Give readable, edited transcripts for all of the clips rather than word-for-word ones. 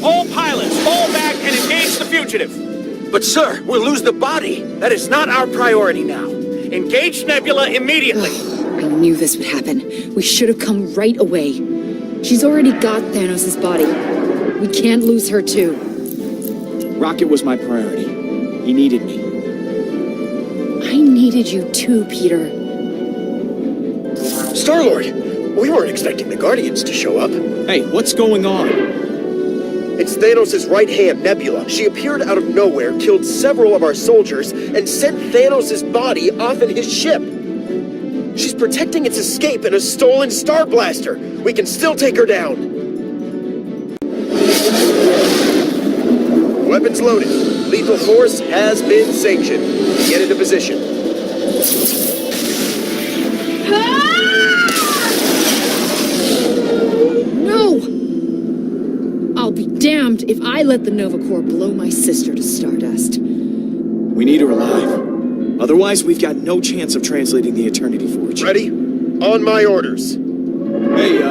All pilots, fall back and engage the fugitive. But sir, we'll lose the body. That is not our priority now. Engage Nebula immediately. I knew this would happen. We should have come right away. She's already got Thanos' body. We can't lose her too. Rocket was my priority. He needed me. I needed you too, Peter. Star-Lord, we weren't expecting the Guardians to show up. Hey, what's going on? It's Thanos' right hand, Nebula. She appeared out of nowhere, killed several of our soldiers, and sent Thanos' body off in his ship. She's protecting its escape in a stolen Star Blaster. We can still take her down. Weapons loaded. Lethal force has been sanctioned. Get into position. No! I'll be damned if I let the Nova Corps blow my sister to stardust. We need her alive. Otherwise, we've got no chance of translating the Eternity Forge. Ready? On my orders. Hey,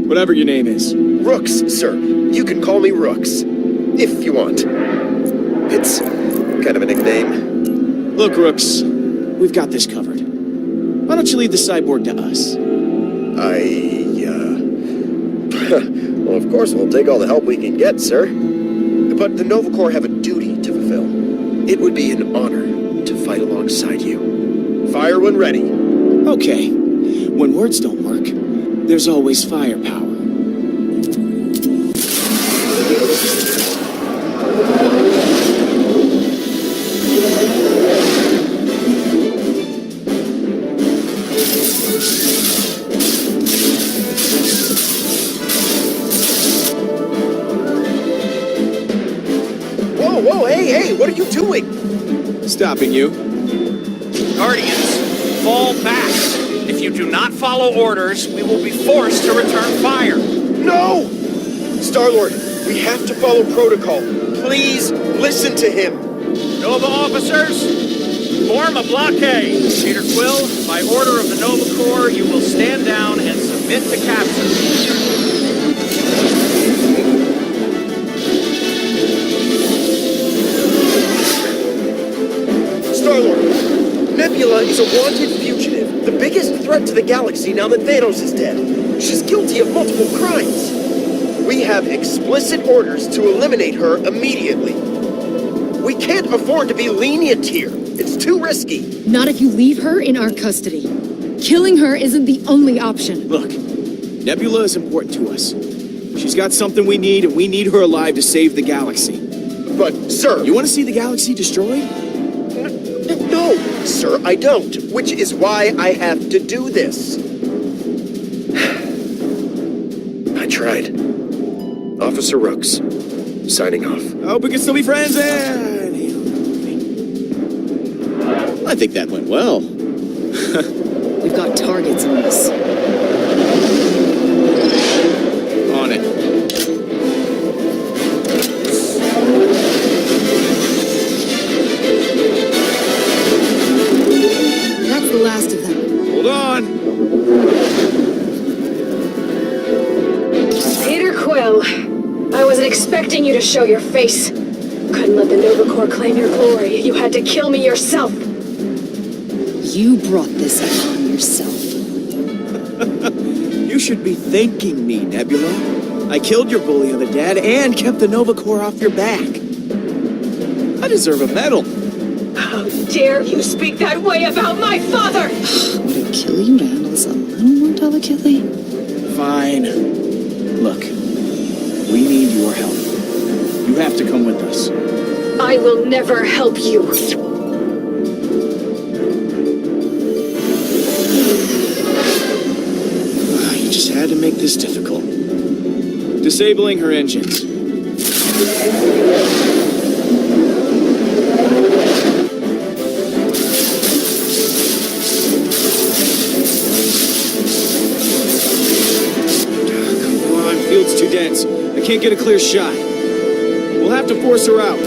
whatever your name is. Rooks, sir. You can call me Rooks. If you want. It's kind of a nickname. Look, Rooks, we've got this covered. Why don't you leave the cyborg to us? Well, of course we'll take all the help we can get, sir. But the Nova Corps have a duty to fulfill. It would be an honor to fight alongside you. Fire when ready. Okay. When words don't work, there's always firepower. Whoa, hey, what are you doing? Stopping you. Guardians, fall back. If you do not follow orders, we will be forced to return fire. No! Star-Lord, we have to follow protocol. Please, listen to him. Nova officers, form a blockade. Peter Quill, by order of the Nova Corps, you will stand down and submit to capture. Star-Lord, Nebula is a wanted fugitive, the biggest threat to the galaxy now that Thanos is dead. She's guilty of multiple crimes. We have explicit orders to eliminate her immediately. We can't afford to be lenient here. It's too risky. Not if you leave her in our custody. Killing her isn't the only option. Look, Nebula is important to us. She's got something we need, and we need her alive to save the galaxy. But, sir... You want to see the galaxy destroyed? No, sir, I don't. Which is why I have to do this. I tried. Officer Rooks, signing off. I hope we can still be friends, and... I think that went well. We've got targets on us. On it. That's the last of them. Hold on. Peter Quill, I wasn't expecting you to show your face. Couldn't let the Nova Corps claim your glory. You had to kill me yourself. You brought this upon yourself. You should be thanking me, Nebula. I killed your bully of a dad and kept the Nova Corps off your back. I deserve a medal. How dare you speak that way about my father! Would it kill you to handle this a little more delicately? Fine. Look, we need your help. You have to come with us. I will never help you. You just had to make this difficult. Disabling her engines. Field's too dense. I can't get a clear shot. We'll have to force her out.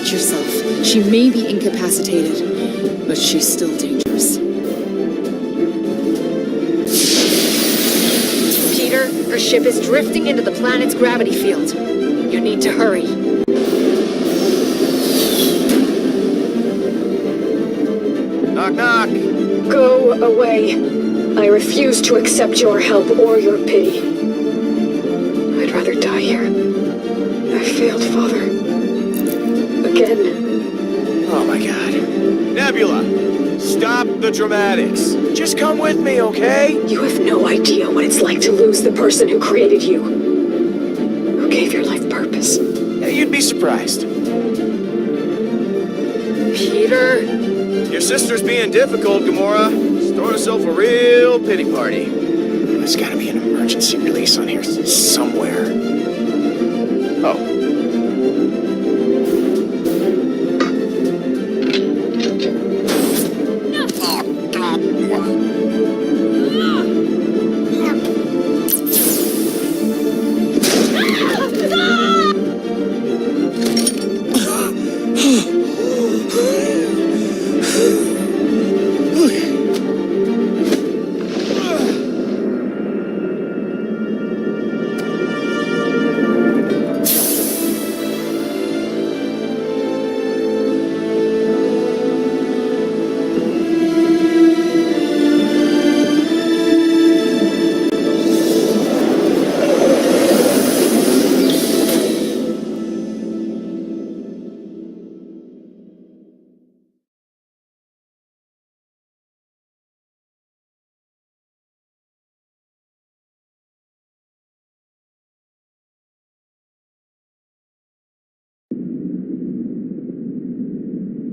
watch yourself. She may be incapacitated, but she's still dangerous. Peter, her ship is drifting into the planet's gravity field. You need to hurry. Knock, knock. Go away. I refuse to accept your help or your pity. I'd rather die here. I failed, Father. Again. Oh my god. Nebula, stop the dramatics. Just come with me, okay? You have no idea what it's like to lose the person who created you. Who gave your life purpose. Yeah, you'd be surprised. Peter. Your sister's being difficult, Gamora. She's throwing herself a real pity party. There's gotta be an emergency release on here somewhere. Oh.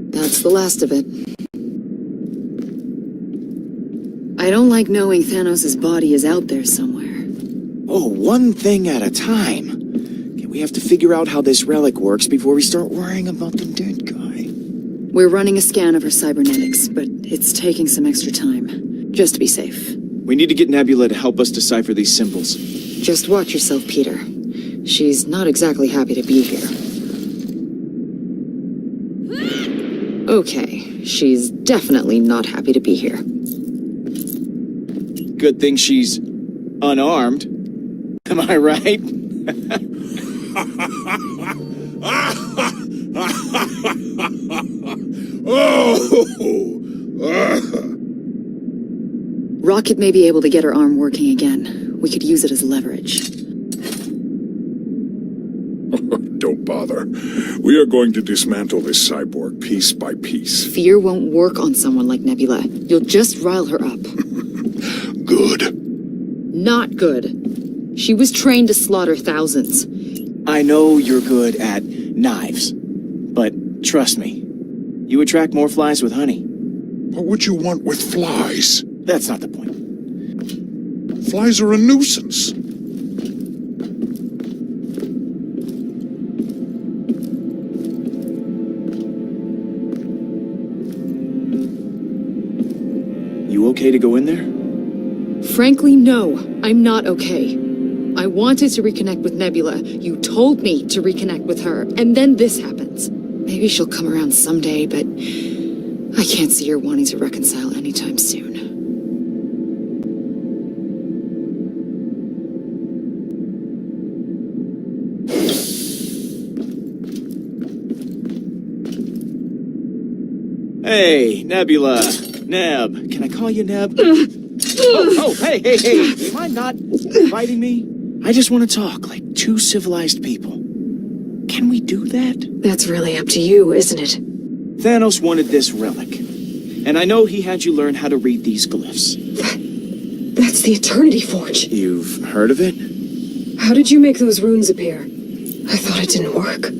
That's the last of it. I don't like knowing Thanos' body is out there somewhere. Oh, one thing at a time. Okay, we have to figure out how this relic works before we start worrying about the dead guy. We're running a scan of her cybernetics, but it's taking some extra time. Just to be safe. We need to get Nebula to help us decipher these symbols. Just watch yourself, Peter. She's not exactly happy to be here. Okay, she's definitely not happy to be here. Good thing she's unarmed. Am I right? Rocket may be able to get her arm working again. We could use it as leverage. Don't bother. We are going to dismantle this cyborg piece by piece. Fear won't work on someone like Nebula. You'll just rile her up. Good. Not good. She was trained to slaughter thousands. I know you're good at knives, but trust me, you attract more flies with honey. What would you want with flies? That's not the point. Flies are a nuisance. You okay to go in there? Frankly, no. I'm not okay. I wanted to reconnect with Nebula. You told me to reconnect with her, and then this happens. Maybe she'll come around someday, but I can't see her wanting to reconcile anytime soon. Hey, Nebula. Neb. Can I call you Neb? Hey. Do you mind not inviting me? I just want to talk like two civilized people. Can we do that? That's really up to you, isn't it? Thanos wanted this relic. And I know he had you learn how to read these glyphs. That's the Eternity Forge. You've heard of it? How did you make those runes appear? I thought it didn't work.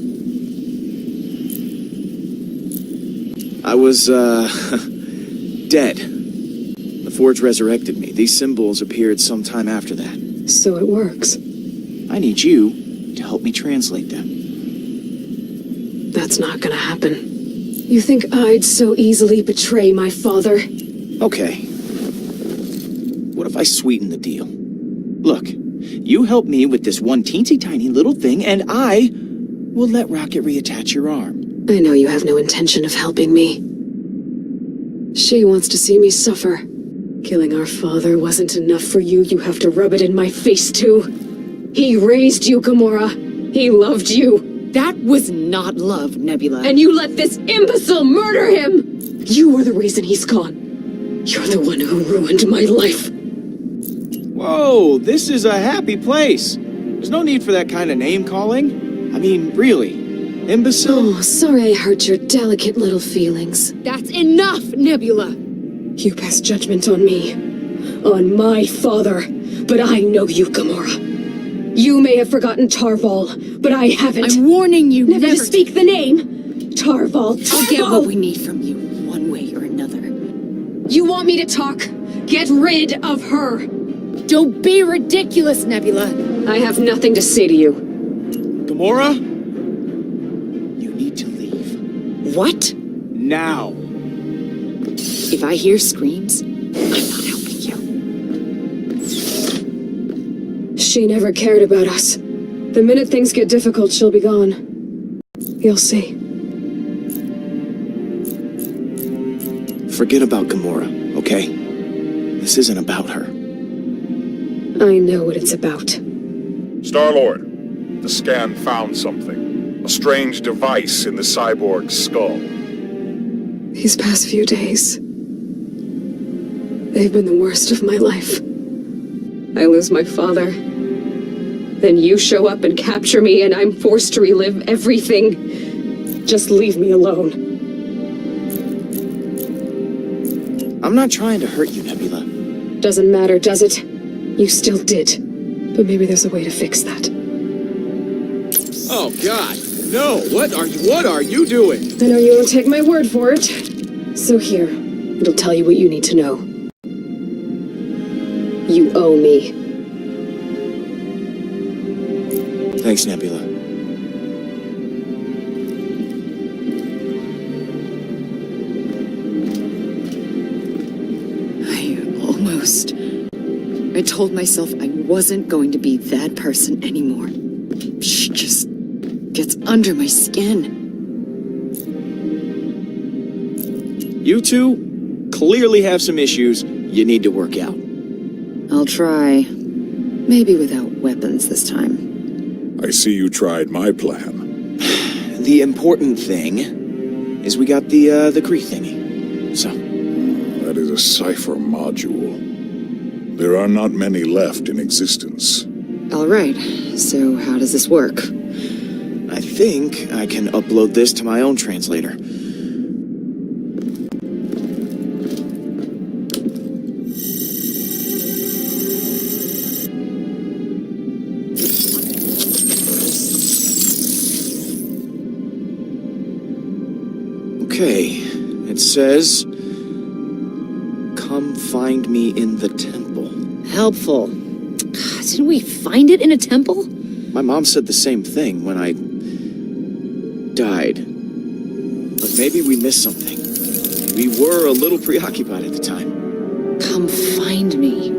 I was, dead. The Forge resurrected me. These symbols appeared sometime after that. So it works. I need you to help me translate them. That's not gonna happen. You think I'd so easily betray my father? Okay. What if I sweeten the deal? Look, you help me with this one teensy tiny little thing, and I will let Rocket reattach your arm. I know you have no intention of helping me. She wants to see me suffer. Killing our father wasn't enough for you. You have to rub it in my face, too. He raised you, Gamora. He loved you. That was not love, Nebula. And you let this imbecile murder him! You were the reason he's gone. You're the one who ruined my life. Whoa, this is a happy place. There's no need for that kind of name calling. I mean, really. Imbecile? Oh, sorry I hurt your delicate little feelings. That's enough, Nebula! You pass judgment on me. On my father. But I know you, Gamora. You may have forgotten Tarval, but I haven't. I'm warning you Never to speak the name! Tarval, Tarval! We'll get what we need from you, one way or another. You want me to talk? Get rid of her! Don't be ridiculous, Nebula! I have nothing to say to you. Gamora? You need to leave. What? Now. If I hear screams, I'm not helping you. She never cared about us. The minute things get difficult, she'll be gone. You'll see. Forget about Gamora, okay? This isn't about her. I know what it's about. Star-Lord, the scan found something. A strange device in the cyborg's skull. These past few days, they've been the worst of my life. I lose my father. Then you show up and capture me, and I'm forced to relive everything. Just leave me alone. I'm not trying to hurt you, Nebula. Doesn't matter, does it? You still did. But maybe there's a way to fix that. Oh, God. No, what are you doing? I know you won't take my word for it. So here, it'll tell you what you need to know. You owe me. Thanks, Nebula. I told myself I wasn't going to be that person anymore. She just gets under my skin. You two clearly have some issues you need to work out. I'll try. Maybe without weapons this time. I see you tried my plan. The important thing is we got the Kree thingy. So, That is a cipher module. There are not many left in existence. All right, so how does this work? I think I can upload this to my own translator. Okay, it says, "Come find me in the temple." Helpful. Didn't we find it in a temple? My mom said the same thing when I died. But maybe we missed something. We were a little preoccupied at the time. Come find me.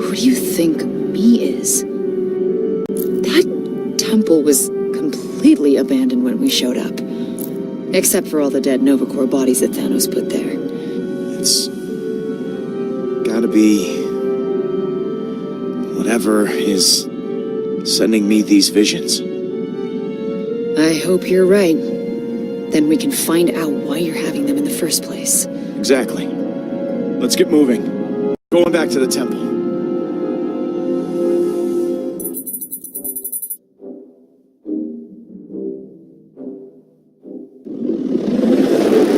Who do you think me is? That temple was completely abandoned when we showed up. Except for all the dead Nova Corps bodies that Thanos put there. It's gotta be whatever is sending me these visions. I hope you're right. Then we can find out why you're having them in the first place. Exactly. Let's get moving. Going back to the temple.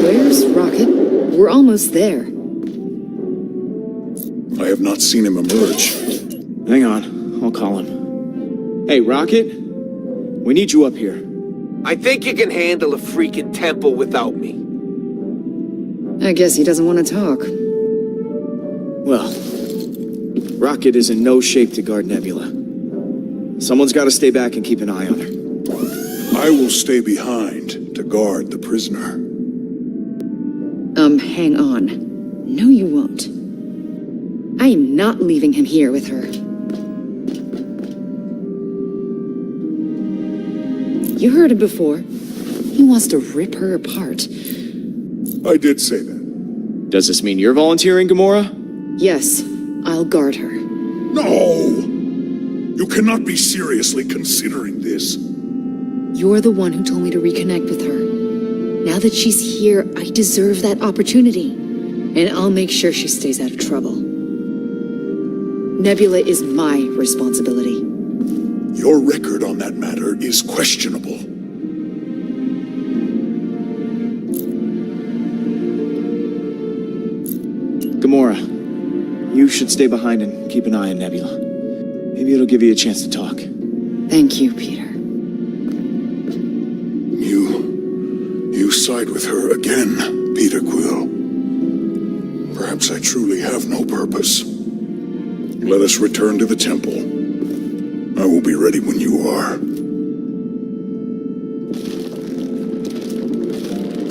Where's Rocket? We're almost there. I have not seen him emerge. Hang on, I'll call him. Hey, Rocket? We need you up here. I think you can handle a freaking temple without me. I guess he doesn't want to talk. Well, Rocket is in no shape to guard Nebula. Someone's got to stay back and keep an eye on her. I will stay behind to guard the prisoner. Hang on. No, you won't. I am not leaving him here with her. You heard it before. he wants to rip her apart. I did say that. Does this mean you're volunteering, Gamora? Yes, I'll guard her. No! You cannot be seriously considering this. You're the one who told me to reconnect with her. Now that she's here, I deserve that opportunity. And I'll make sure she stays out of trouble. Nebula is my responsibility. Your record on that matter is questionable. Gamora, you should stay behind and keep an eye on Nebula. Maybe it'll give you a chance to talk. Thank you, Peter. You side with her again, Peter Quill. Perhaps I truly have no purpose. Let us return to the temple. I will be ready when you are.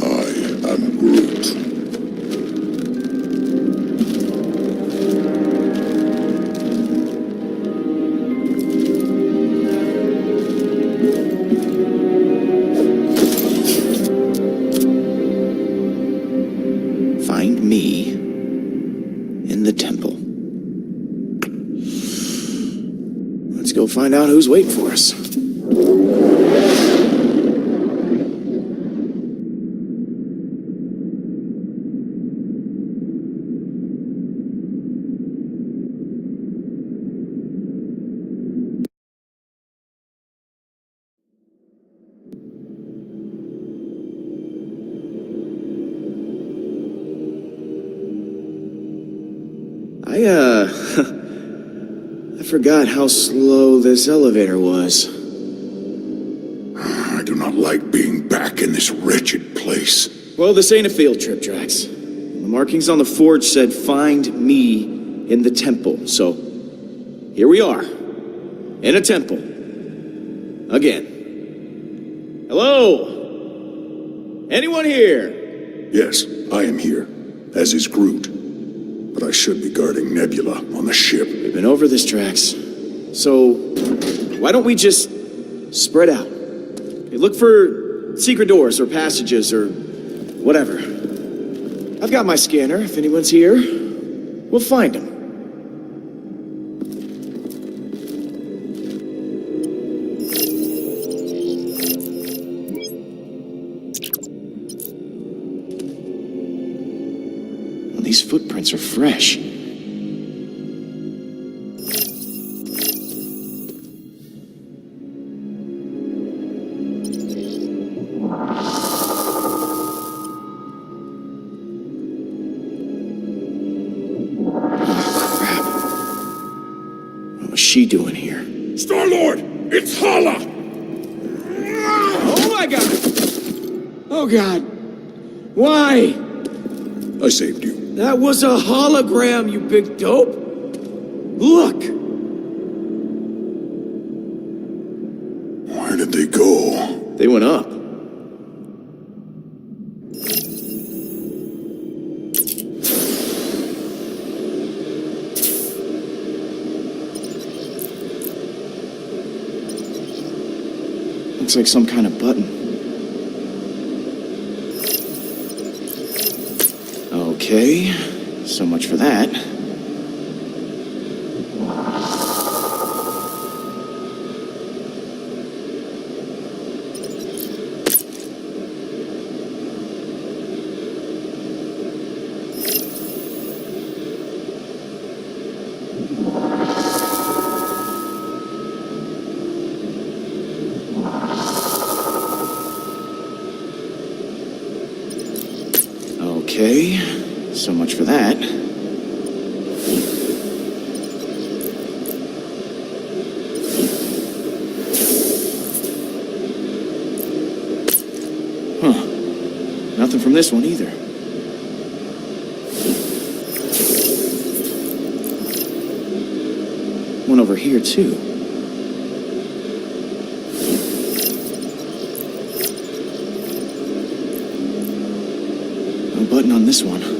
I am Groot. Find me in the temple. Let's go find out who's waiting for us. I forgot how slow this elevator was. I do not like being back in this wretched place. Well, this ain't a field trip, Drax. The markings on the forge said, find me in the temple. So, here we are. In a temple. Again. Hello? Anyone here? Yes, I am here, as is Groot. But I should be guarding Nebula on the ship. We've been over this, Drax. So, why don't we just spread out? Okay, look for secret doors or passages or whatever. I've got my scanner. If anyone's here, we'll find them. Well, these footprints are fresh. What's she doing here? Star-Lord! It's Hala! Oh my god! Oh god! Why? I saved you. That was a hologram, you big dope! Look! Where did they go? They went up. Looks like some kind of button. Okay, so much for that. Okay, so much for that. Huh. Nothing from this one either. One over here, too. No button on this one.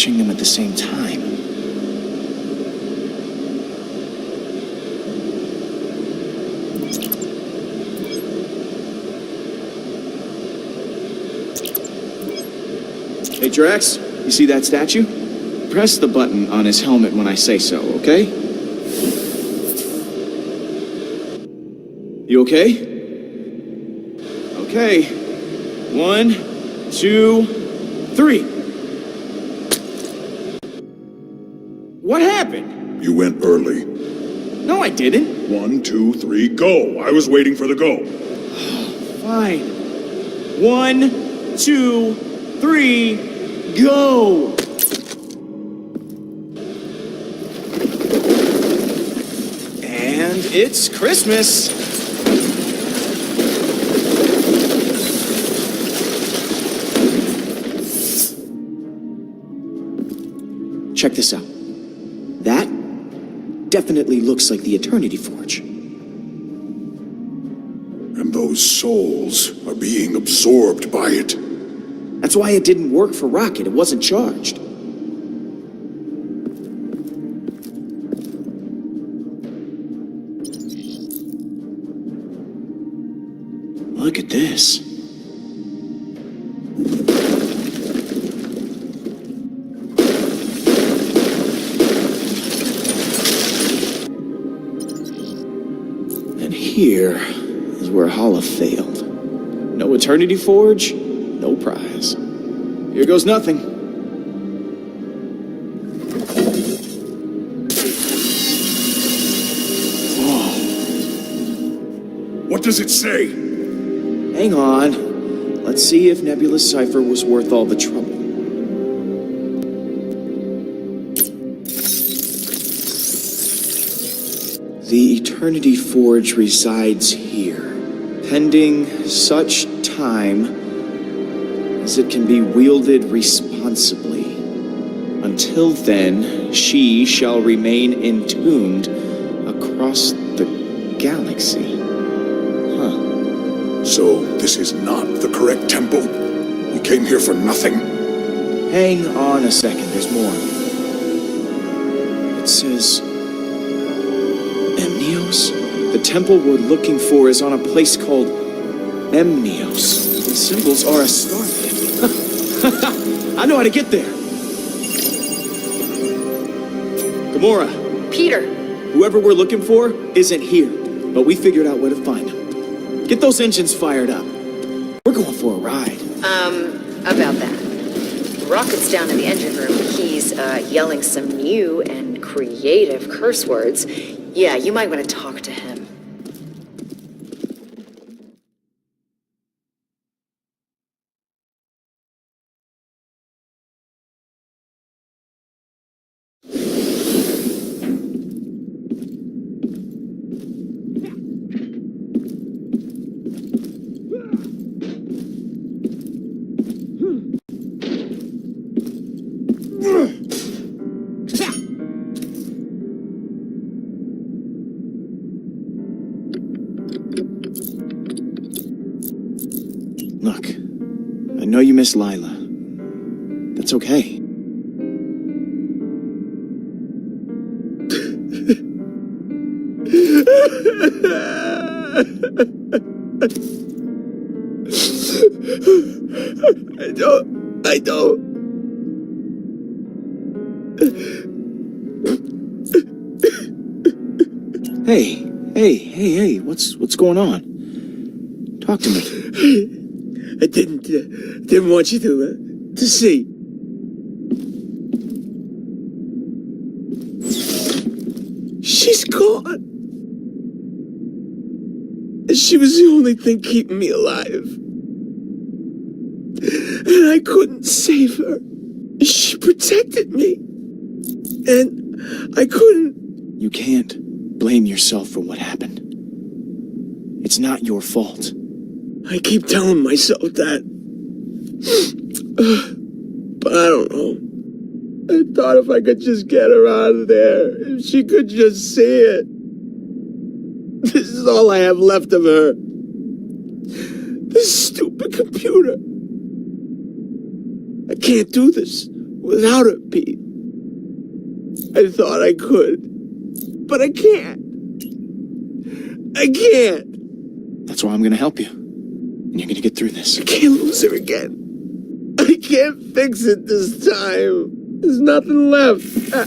crushing them at the same time. Hey, Drax, you see that statue? Press the button on his helmet when I say so, okay? You okay? Okay. 1, 2, 3. What happened? You went early. No, I didn't. 1, 2, 3, go. I was waiting for the go. Fine. 1, 2, 3, go! And it's Christmas. Check this out. That definitely looks like the Eternity Forge. And those souls are being absorbed by it. That's why it didn't work for Rocket. It wasn't charged. Look at this. And here is where Hala failed. No Eternity Forge, no prize. Here goes nothing. Whoa. What does it say? Hang on. Let's see if Nebula's cipher was worth all the trouble. The Eternity Forge resides here, pending such time as it can be wielded responsibly. Until then, she shall remain entombed across the galaxy. Huh. So, this is not the correct temple? We came here for nothing. Hang on a second, there's more. It says... Emnios? The temple we're looking for is on a place called Emnios. The symbols are a stargate. I know how to get there. Gamora, Peter, whoever we're looking for isn't here, but we figured out where to find him. Get those engines fired up. We're going for a ride. About that. Rocket's down in the engine room. He's, yelling some new and creative curse words. Yeah, you might want to talk to him. Look, I know you miss Lila. That's okay. I don't. Hey, what's going on? Talk to me. I didn't want you to see. She's gone. She was the only thing keeping me alive. And I couldn't save her. She protected me. And I couldn't. You can't blame yourself for what happened. It's not your fault. I keep telling myself that. But I don't know. I thought if I could just get her out of there, if she could just see it. This is all I have left of her. This stupid computer. I can't do this without it, Pete. I thought I could, but I can't. I can't. That's why I'm gonna help you. And you're gonna get through this. I can't lose her again. I can't fix it this time. There's nothing left.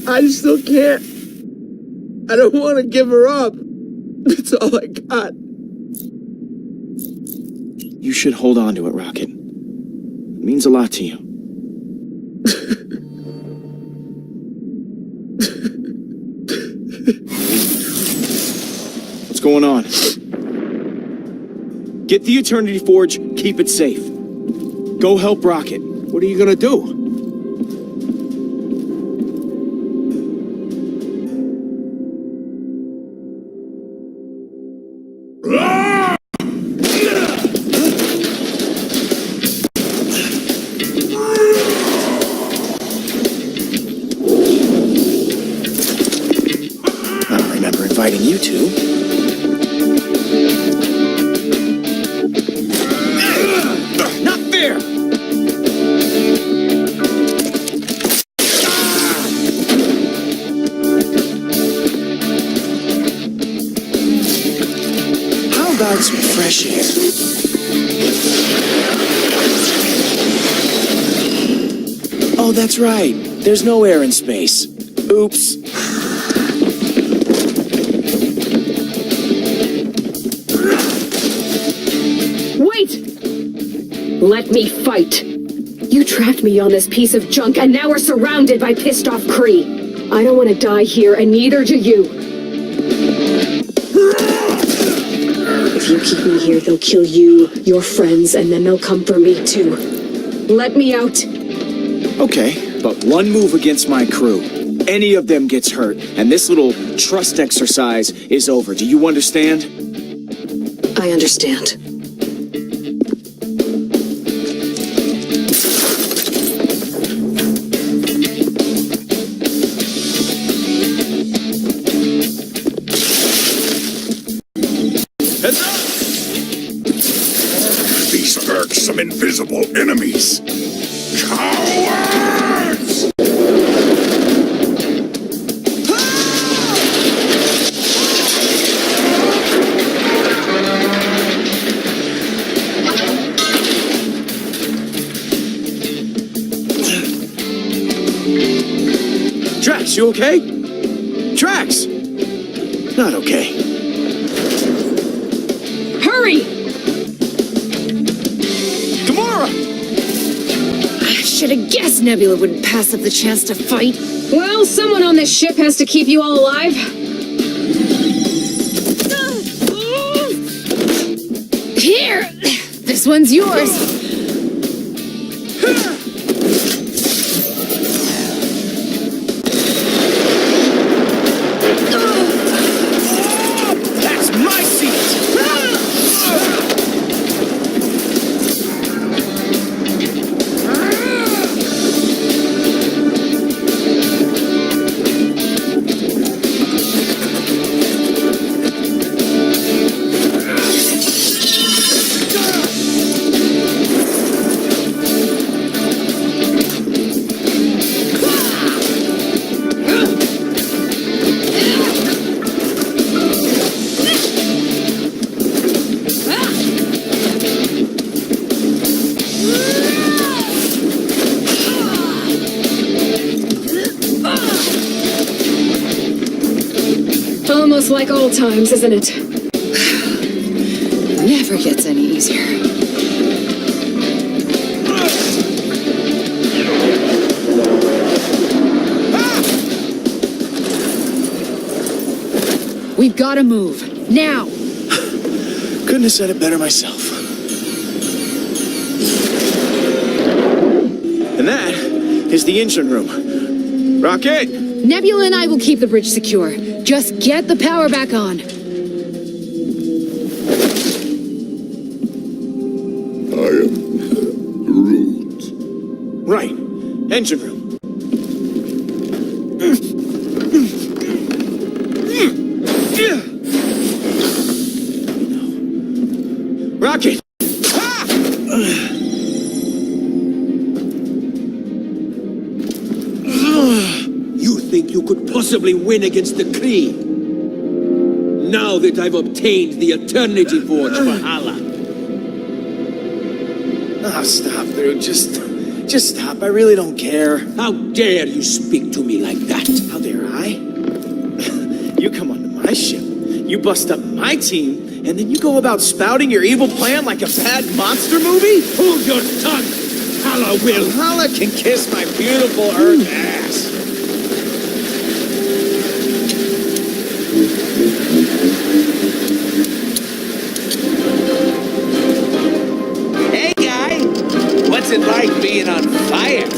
I still can't. I don't want to give her up. That's all I got. You should hold on to it, Rocket. It means a lot to you. What's going on? Get the Eternity Forge, keep it safe. Go help Rocket. What are you gonna do? I don't remember inviting you to. Not fair! How about some fresh air? Oh, that's right. There's no air in space. Oops. Wait! Let me fight. You trapped me on this piece of junk, and now we're surrounded by pissed off Kree. I don't want to die here, and neither do you. If you keep me here, they'll kill you, your friends, and then they'll come for me too. Let me out. Okay, but one move against my crew. Any of them gets hurt, and this little trust exercise is over. Do you understand? I understand. Heads up! These irksome invisible enemies. Cowards! Drax, you okay? Drax! Not okay. Hurry! Gamora! I should have guessed Nebula wouldn't pass up the chance to fight. Well, someone on this ship has to keep you all alive. Here! This one's yours. That's my seat! Almost like old times, isn't it? Never gets any easier. We've got to move. Now! Couldn't have said it better myself. And that is the engine room. Rocket! Nebula and I will keep the bridge secure. Just get the power back on. I am Groot. Right. Engine room. Rocket! you could possibly win against the Kree. Now that I've obtained the Eternity Forge for Hala. Oh, stop, dude. Just stop. I really don't care. How dare you speak to me like that? How dare I? You come onto my ship, you bust up my team, and then you go about spouting your evil plan like a bad monster movie? Hold your tongue! Hala will! Hala can kiss my beautiful Earth ass. Hey, guy! What's it like being on fire?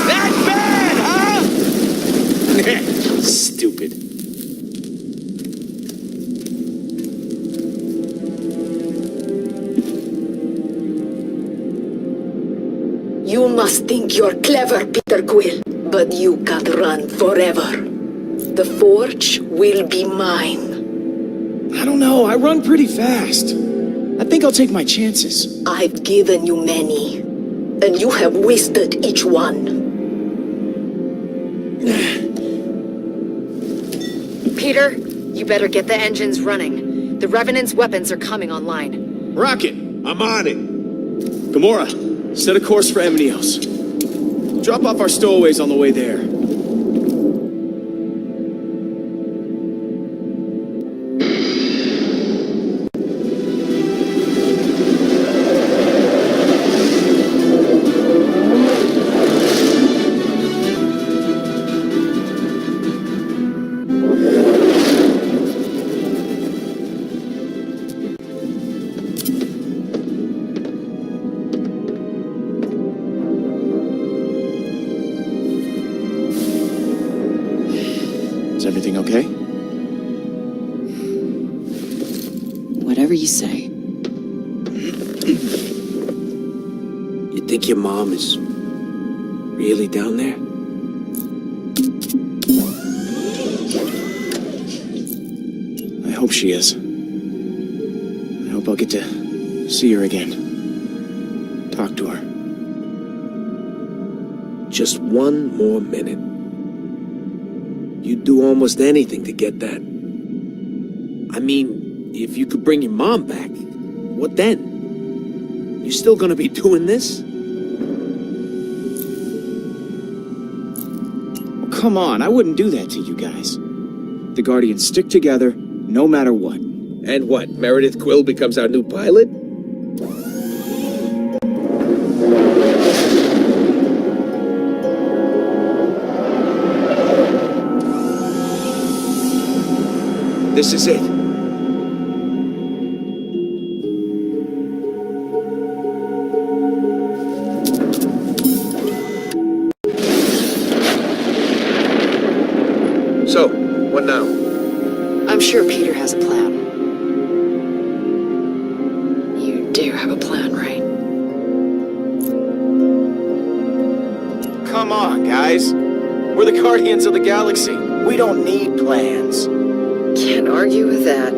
That bad, huh? Stupid. You must think you're clever, Peter Quill, but you can't run forever. The forge will be mine. I don't know. I run pretty fast. I think I'll take my chances. I've given you many, and you have wasted each one. Peter, you better get the engines running. The Revenant's weapons are coming online. Rocket, I'm on it. Gamora, set a course for Eminios. Drop off our stowaways on the way there. Is everything okay? Whatever you say. You think your mom is really down there? I hope she is. I hope I'll get to see her again. Talk to her. Just one more minute. You'd do almost anything to get that. I mean, if you could bring your mom back, what then? You still gonna be doing this? Well, come on, I wouldn't do that to you guys. The Guardians stick together, no matter what. And what, Meredith Quill becomes our new pilot? This is it. So, what now? I'm sure Peter has a plan. You do have a plan, right? Come on, guys. We're the Guardians of the Galaxy. We don't need plans. Can't argue with that.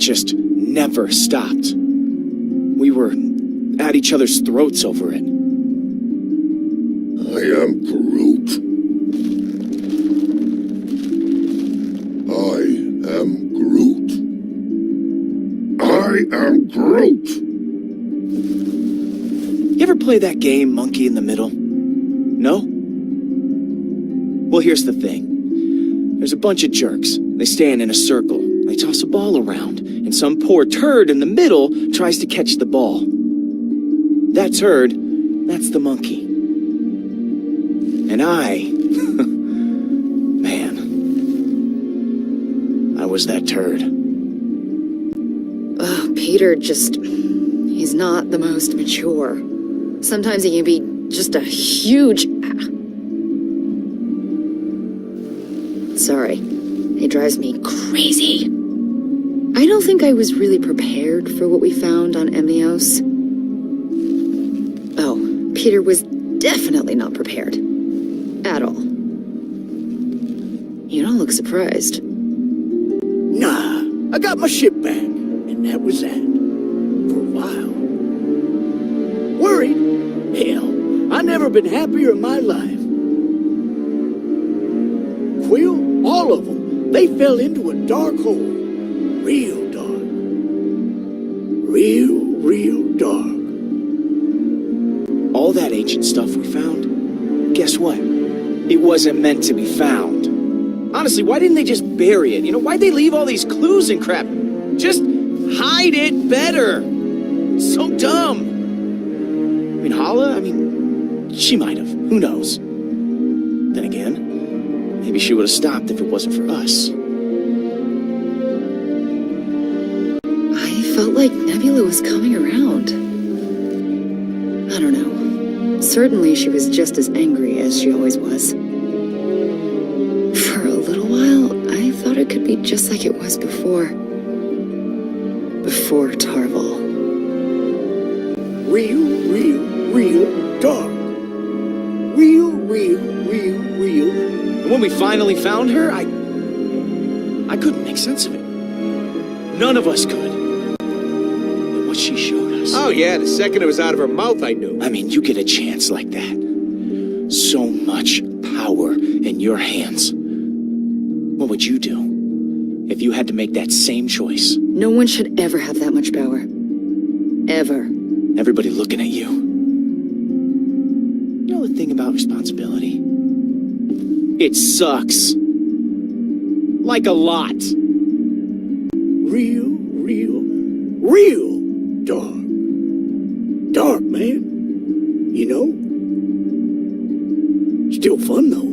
just never stopped. We were at each other's throats over it. I am Groot. I am Groot. I am Groot. You ever play that game, Monkey in the Middle? No? Well, here's the thing. There's a bunch of jerks. They stand in a circle. They toss a ball around, and some poor turd in the middle tries to catch the ball. That turd, that's the monkey. And I... man. I was that turd. Peter just... he's not the most mature. Sometimes he can be just a huge... Sorry. It drives me crazy. I don't think I was really prepared for what we found on Emnios. Oh, Peter was definitely not prepared. At all. You don't look surprised. Nah, I got my ship back, and that was that. For a while. Worried? Hell, I never been happier in my life. Quill, all of them, they fell into a dark hole. Real dark. Real dark. All that ancient stuff we found, guess what? It wasn't meant to be found. Honestly, why didn't they just bury it? You know, why'd they leave all these clues and crap? Just hide it better. So dumb. I mean, Hala, she might have. Who knows? Then again, maybe she would have stopped if it wasn't for us. I felt like Nebula was coming around. I don't know. Certainly she was just as angry as she always was. For a little while, I thought it could be just like it was before. Before Tarval. Real dark. Real. And when we finally found her, I couldn't make sense of it. None of us could. And what she showed us. Oh, yeah, the second it was out of her mouth, I knew. I mean, you get a chance like that. So much power in your hands. What would you do if you had to make that same choice? No one should ever have that much power. Ever. Everybody looking at you. You know the thing about responsibility? It sucks. Like a lot. Real dark. Dark, man. You know? Still fun, though.